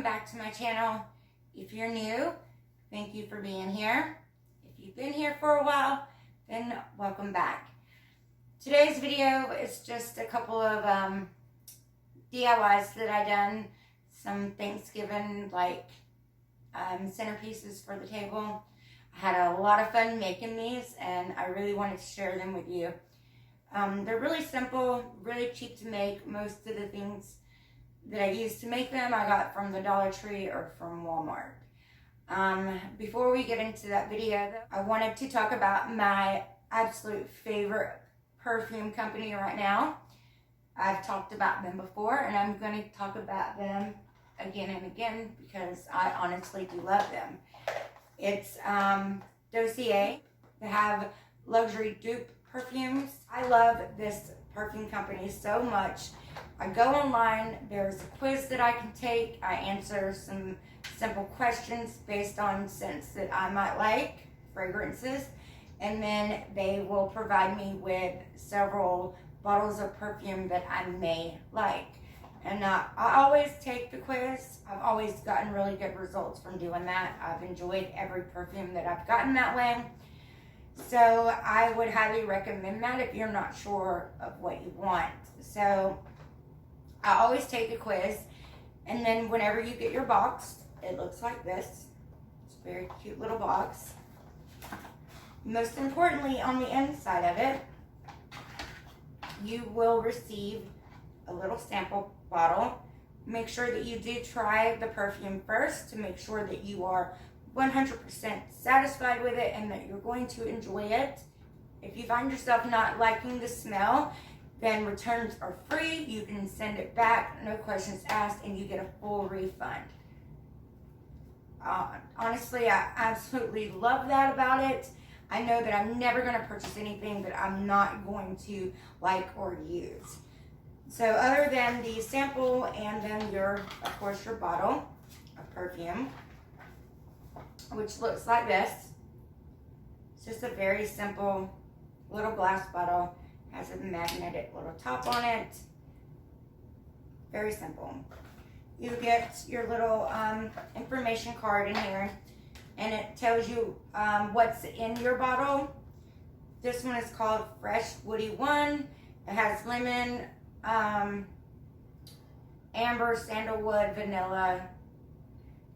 back to my channel. If you're new, thank you for being here. If you've been here for a while, then welcome back. Today's video is just a couple of DIYs that I done. Some Thanksgiving centerpieces for the table. I had a lot of fun making these and I really wanted to share them with you. They're really simple, really cheap to make. Most of the things that I use to make them I got from the Dollar Tree or from Walmart. Before we get into that video, I wanted to talk about my absolute favorite perfume company right now. I've talked about them before and I'm going to talk about them again and again because I honestly do love them. It's Dossier. They have luxury dupe perfumes. I love this perfume company so much. I go online, there's a quiz that I can take. I answer some simple questions based on scents that I might like, fragrances, and then they will provide me with several bottles of perfume that I may like. And I always take the quiz. I've always gotten really good results from doing that. I've enjoyed every perfume that I've gotten that way. So I would highly recommend that if you're not sure of what you want. So I always take a quiz, and then whenever you get your box, it looks like this. It's a very cute little box. Most importantly, on the inside of it, you will receive a little sample bottle. Make sure that you do try the perfume first to make sure that you are 100% satisfied with it and that you're going to enjoy it. If you find yourself not liking the smell, then returns are free. You can send it back, no questions asked, and you get a full refund. Honestly, I absolutely love that about it. I know that I'm never going to purchase anything that I'm not going to like or use. So other than the sample and then of course, your bottle of perfume, which looks like this. It's just a very simple little glass bottle. Has a magnetic little top on it. Very simple. You get your little information card in here, and it tells you what's in your bottle. This one is called Fresh Woody One. It has lemon, amber, sandalwood, vanilla,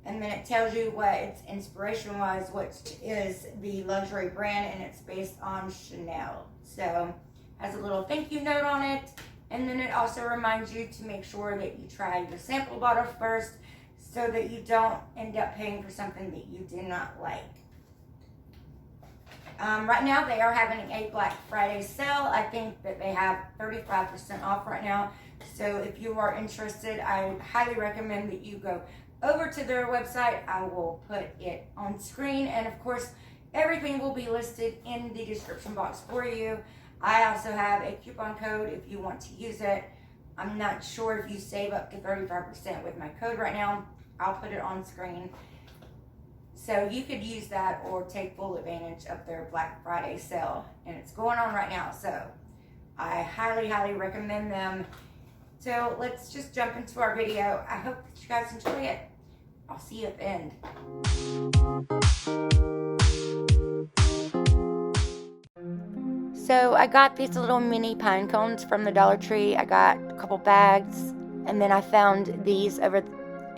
and then it tells you what its inspiration was, which is the luxury brand, and it's based on Chanel. So has a little thank you note on it, and then it also reminds you to make sure that you try your sample bottle first so that you don't end up paying for something that you do not like. Right now they are having a Black Friday sale. I think that they have 35% off right now. So if you are interested, I highly recommend that you go over to their website. I will put it on screen, and of course everything will be listed in the description box for you. I also have a coupon code if you want to use it. I'm not sure if you save up to 35% with my code right now. I'll put it on screen. So you could use that or take full advantage of their Black Friday sale. And it's going on right now. So I highly, highly recommend them. So let's just jump into our video. I hope that you guys enjoy it. I'll see you at the end. So I got these little mini pine cones from the Dollar Tree. I got a couple bags, and then I found these over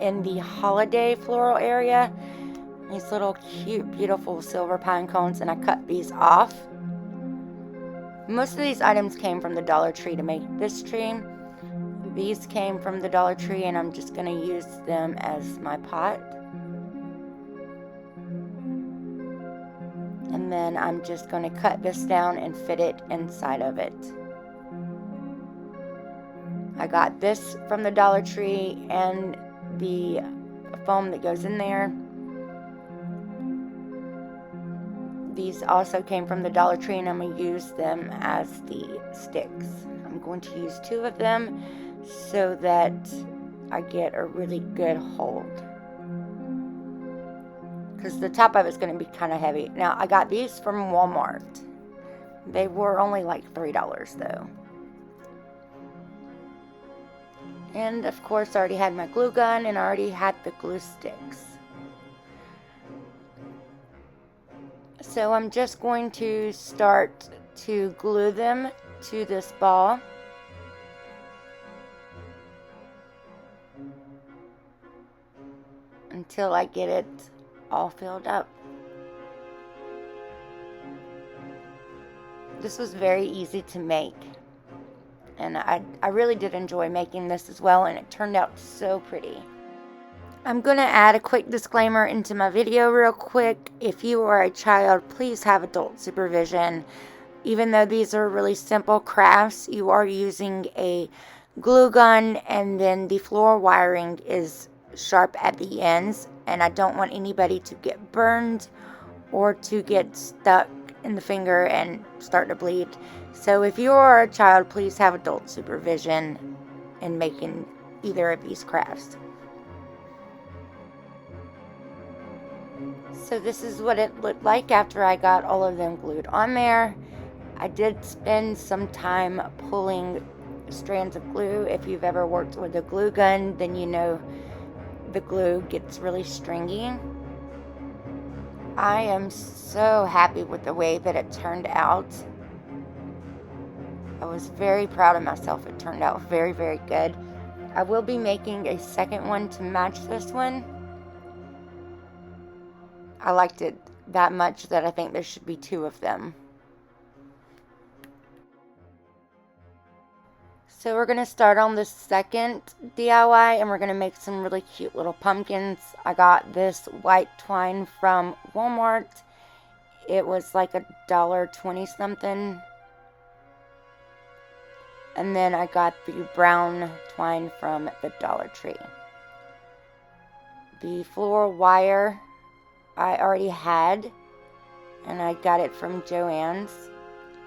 in the Holiday floral area. These little cute, beautiful silver pine cones, and I cut these off. Most of these items came from the Dollar Tree to make this tree. These came from the Dollar Tree, and I'm just going to use them as my pot. And then I'm just going to cut this down and fit it inside of it. I got this from the Dollar Tree and the foam that goes in there. These also came from the Dollar Tree, and I'm going to use them as the sticks. I'm going to use 2 of them so that I get a really good hold, because the top of it's going to be kind of heavy. Now I got these from Walmart. They were only like $3 though. And of course I already had my glue gun and I already had the glue sticks. So I'm just going to start to glue them to this ball. Until I get it all filled up. This was very easy to make. And I really did enjoy making this as well, and it turned out so pretty. I'm going to add a quick disclaimer into my video real quick. If you are a child, please have adult supervision. Even though these are really simple crafts, you are using a glue gun, and then the floor wiring is sharp at the ends, and I don't want anybody to get burned or to get stuck in the finger and start to bleed. So if you are a child, please have adult supervision in making either of these crafts. So this is what it looked like after I got all of them glued on there. I did spend some time pulling strands of glue. If you've ever worked with a glue gun, then you know the glue gets really stringy. I am so happy with the way that it turned out. I was very proud of myself. It turned out very, very good. I will be making a second one to match this one. I liked it that much that I think there should be 2 of them. So we're going to start on the second DIY, and we're going to make some really cute little pumpkins. I got this white twine from Walmart. It was like $1.20 something. And then I got the brown twine from the Dollar Tree. The floor wire I already had, and I got it from Joann's.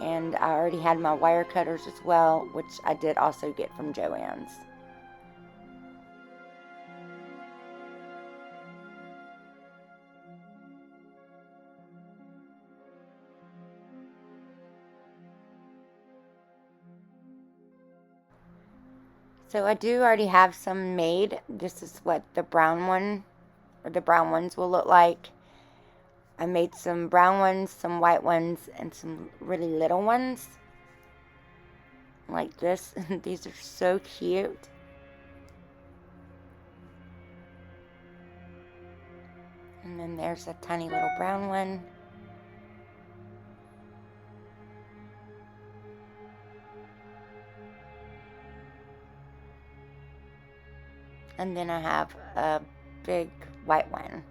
And I already had my wire cutters as well, which I did also get from Joann's. So I do already have some made. This is what the brown one, or the brown ones will look like. I made some brown ones, some white ones, and some really little ones. Like this. These are so cute. And then there's a tiny little brown one. And then I have a big white one.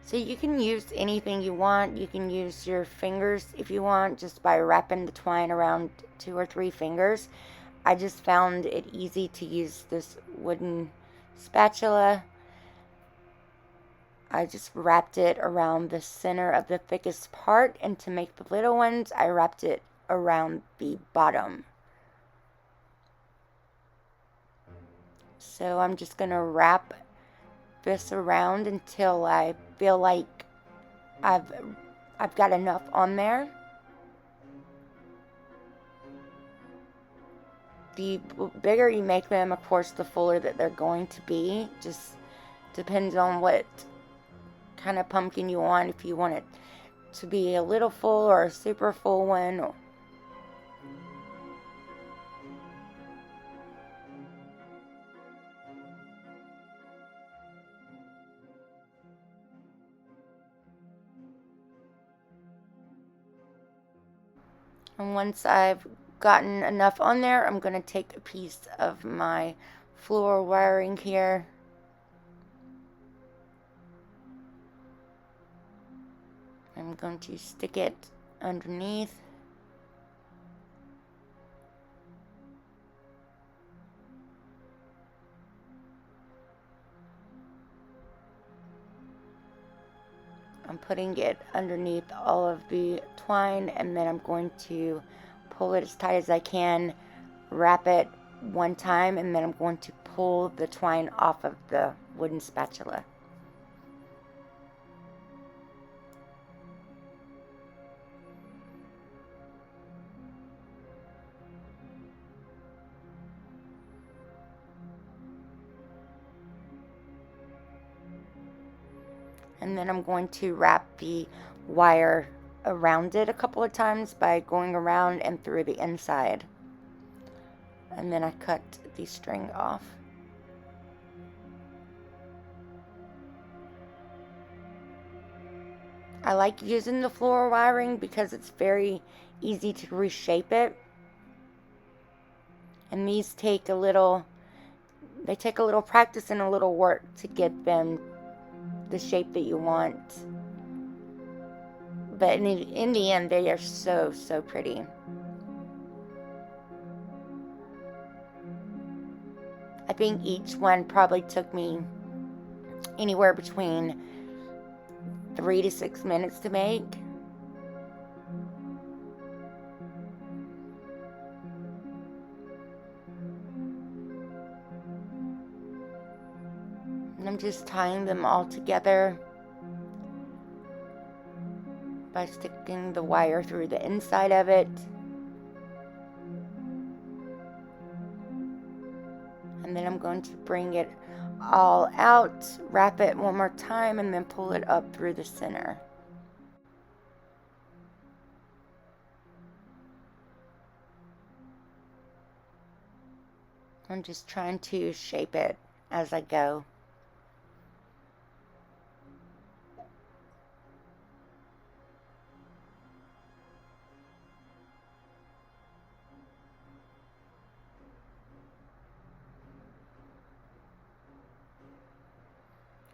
So you can use anything you want. You can use your fingers if you want, just by wrapping the twine around 2 or 3 fingers. I just found it easy to use this wooden spatula. I just wrapped it around the center of the thickest part, and to make the little ones, I wrapped it around the bottom. So I'm just going to wrap this around until I feel like I've got enough on there. The bigger you make them, of course, the fuller that they're going to be. Just depends on what kind of pumpkin you want. If you want it to be a little full or a super full one. And once I've gotten enough on there, I'm going to take a piece of my floor wiring here. I'm going to stick it underneath. I'm putting it underneath all of the twine, and then I'm going to pull it as tight as I can, wrap it one time, and then I'm going to pull the twine off of the wooden spatula. And then I'm going to wrap the wire around it a couple of times by going around and through the inside. And then I cut the string off. I like using the floral wiring because it's very easy to reshape it. And these take a little practice and a little work to get them the shape that you want. But in the end, they are so, so pretty. I think each one probably took me anywhere between 3 to 6 minutes to make. And I'm just tying them all together by sticking the wire through the inside of it. And then I'm going to bring it all out, wrap it one more time, and then pull it up through the center. I'm just trying to shape it as I go.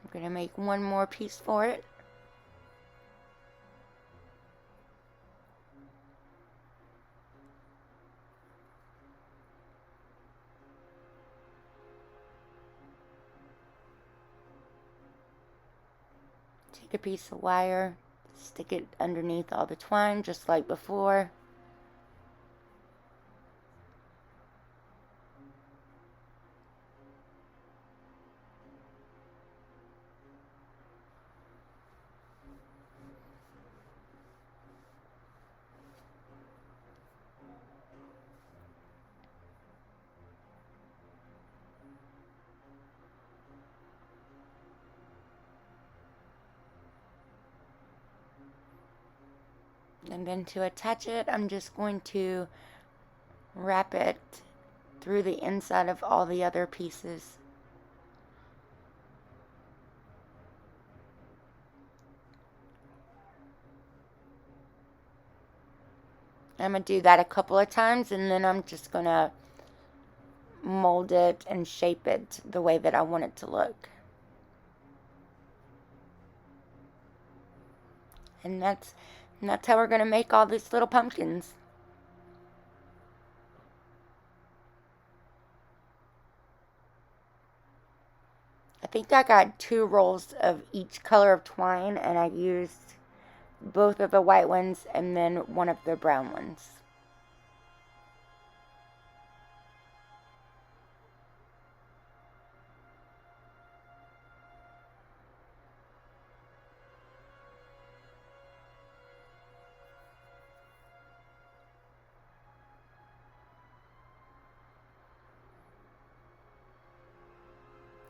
I'm going to make one more piece for it. Take a piece of wire, stick it underneath all the twine just like before. And then to attach it, I'm just going to wrap it through the inside of all the other pieces. I'm going to do that a couple of times, and then I'm just going to mold it and shape it the way that I want it to look. And that's how we're going to make all these little pumpkins. I think I got 2 rolls of each color of twine, and I used both of the white ones and then one of the brown ones.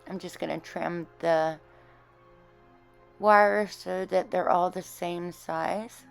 I'm just going to trim the wire so that they're all the same size.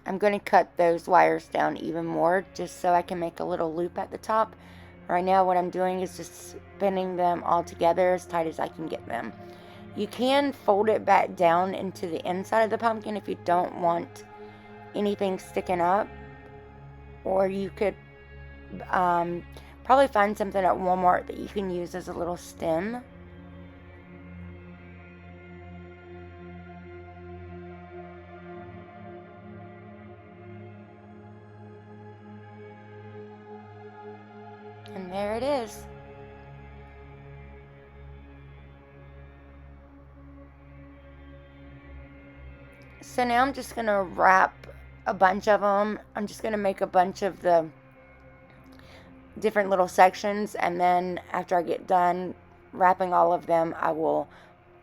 I'm going to cut those wires down even more just so I can make a little loop at the top. Right now what I'm doing is just spinning them all together as tight as I can get them. You can fold it back down into the inside of the pumpkin if you don't want anything sticking up. Or you could probably find something at Walmart that you can use as a little stem. And there it is. So now I'm just going to wrap a bunch of them. I'm just going to make a bunch of the different little sections, and then after I get done wrapping all of them, I will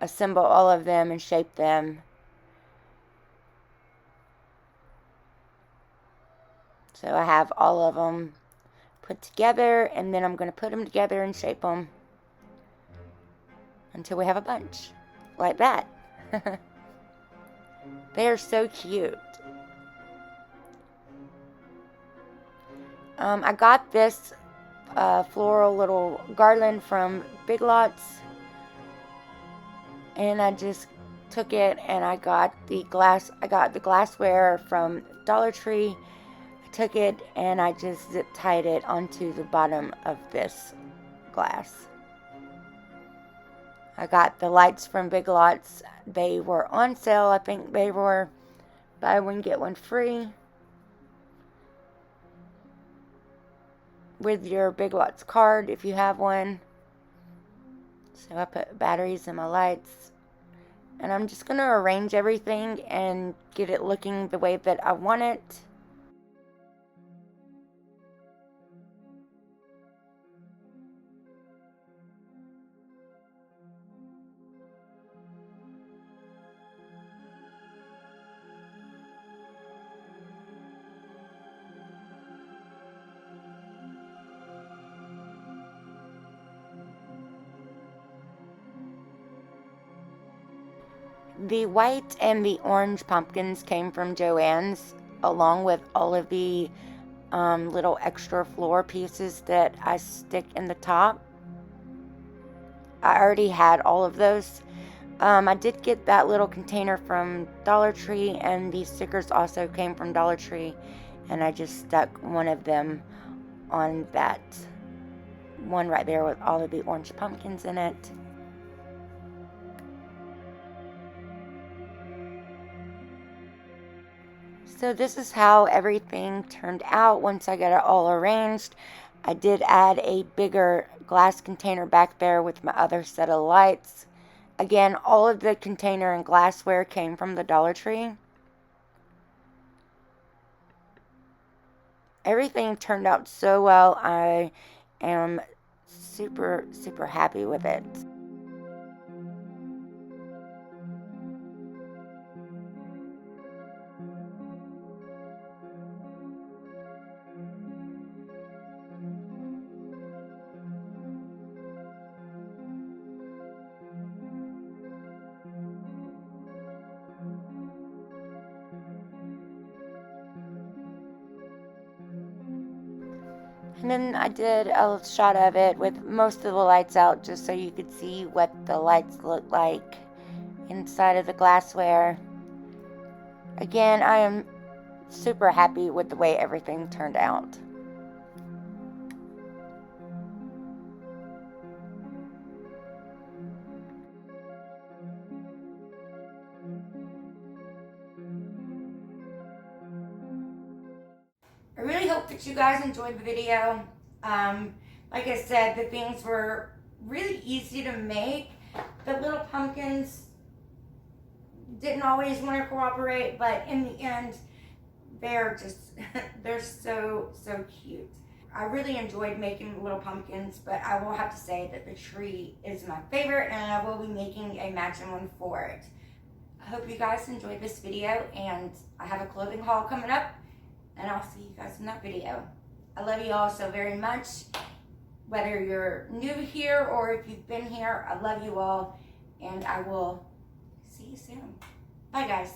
assemble all of them and shape them. So I have all of them put together, and then I'm going to put them together and shape them until we have a bunch like that. They are so cute. I got this floral little garland from Big Lots, and I just took it, and I got the glassware from Dollar Tree. I took it and I just zip tied it onto the bottom of this glass. I got the lights from Big Lots. They were on sale. I think they were buy one get one free with your Big Lots card if you have one. So I put batteries in my lights, and I'm just going to arrange everything and get it looking the way that I want it. The white and the orange pumpkins came from Joann's, along with all of the little extra floor pieces that I stick in the top. I already had all of those. I did get that little container from Dollar Tree, and these stickers also came from Dollar Tree, and I just stuck one of them on that one right there with all of the orange pumpkins in it. So this is how everything turned out once I got it all arranged. I did add a bigger glass container back there with my other set of lights. Again, all of the container and glassware came from the Dollar Tree. Everything turned out so well. I am super, super happy with it. And then I did a shot of it with most of the lights out, just so you could see what the lights look like inside of the glassware. Again, I am super happy with the way everything turned out. I really hope that you guys enjoyed the video. Like I said, the things were really easy to make. The little pumpkins didn't always want to cooperate, but in the end, they're so cute. I really enjoyed making the little pumpkins, but I will have to say that the tree is my favorite, and I will be making a matching one for it. I hope you guys enjoyed this video, and I have a clothing haul coming up, and I'll see you guys in that video. I love you all so very much. Whether you're new here or if you've been here, I love you all, and I will see you soon. Bye, guys.